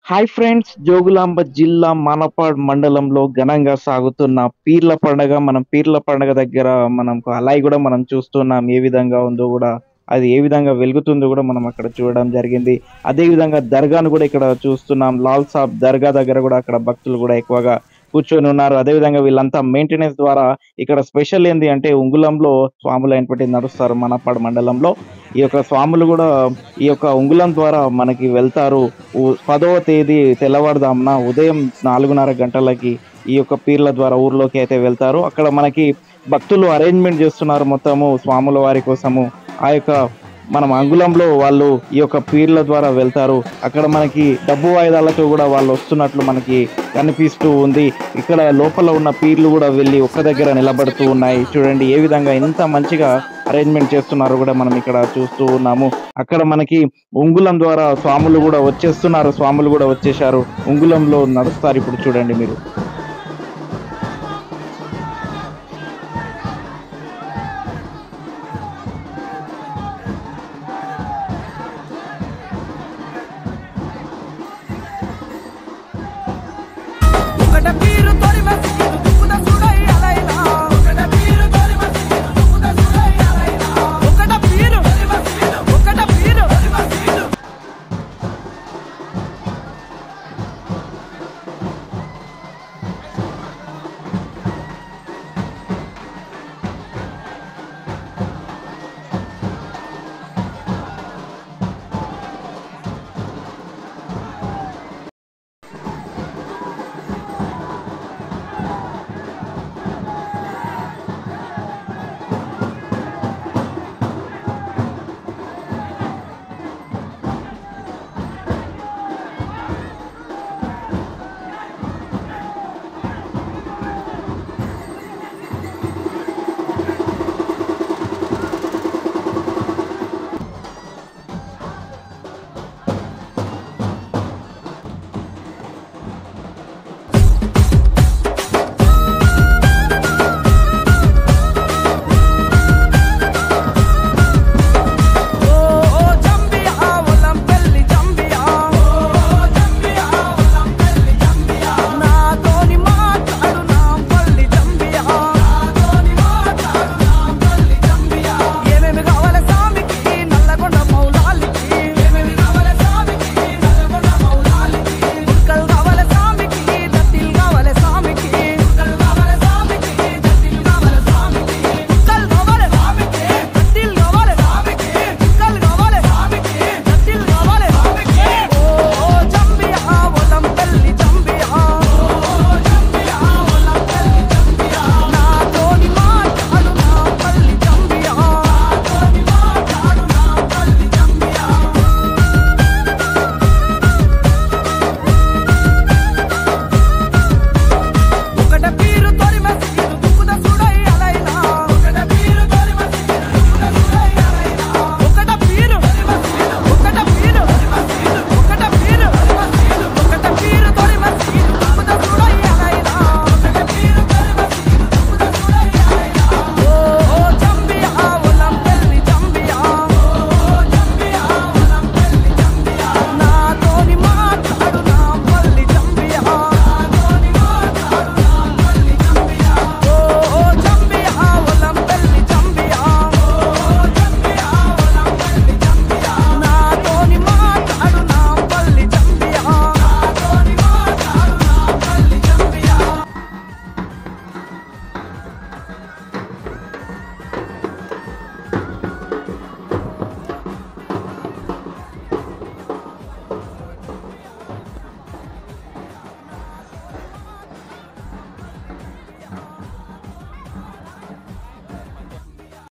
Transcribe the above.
Hi friends, Jogulamba జిల్లా మానపాడ్ మండలంలో ఘనంగా సాగుతున్న పీర్ల పండగ. మనం పీర్ల పండగ దగ్గర మనకు అలాయి గూడా మనం చూస్తున్నాం. ఏ విధంగా ఉందో గూడా, అది ఏ విధంగా వెలుగుతుందో గూడా మనం అక్కడ చూడడం జరిగింది. అదే విధంగా దర్గాను గూడా ఇక్కడ చూస్తున్నాం. లాల్ సాబ్ దర్గా దగ్గర గూడా అక్కడ భక్తులు గూడా ఎక్కువగా కూర్చొనున్నారు. అదే విధంగా వీళ్ళంతా మెయింటెనెన్స్ ద్వారా ఇక్కడ స్పెషల్ ఏంది అంటే ఉంగులంలో స్వాములైనటువంటి నడుస్తారు మనపాడు మండలంలో. ఈ యొక్క స్వాములు గూడా ఈ యొక్క ఉంగులం ద్వారా మనకి వెళ్తారు. 10వ తేదీ తెల్లవారుజామున ఉదయం 4:30 గంటలకి ఈ యొక్క పీర్ల ద్వారా ఊర్లోకి అయితే వెళ్తారు. అక్కడ మనకి భక్తులు అరేంజ్‌మెంట్ జేస్తున్నారు మొత్తము స్వాముల వారి కోసము. ఆ యొక్క మనం అంగుళంలో వాళ్ళు ఈ యొక్క పీర్ల ద్వారా వెళ్తారు. అక్కడ మనకి డబ్బు వాయిదాలతో గూడా వాళ్ళొస్తున్నట్లు మనకి కనిపిస్తూ ఉంది. ఇక్కడ లోపల ఉన్న పీర్లు గూడా వెళ్లి ఒక్క దగ్గర నిలబడుతూ ఉన్నాయి. చూడండి ఏ విధంగా ఎంత మంచిగా అరేంజ్‌మెంట్ చేస్తున్నారో గూడా మనం ఇక్కడ చూస్తూ ఉన్నాము. అక్కడ మనకి ఉంగులం ద్వారా స్వాములు గూడా వచ్చేస్తున్నారు. స్వాములు గూడా వచ్చేశారు. ఉంగులంలో నడుస్తారిప్పుడు చూడండి మీరు. ఒకట పీరు తొలి మెస్సి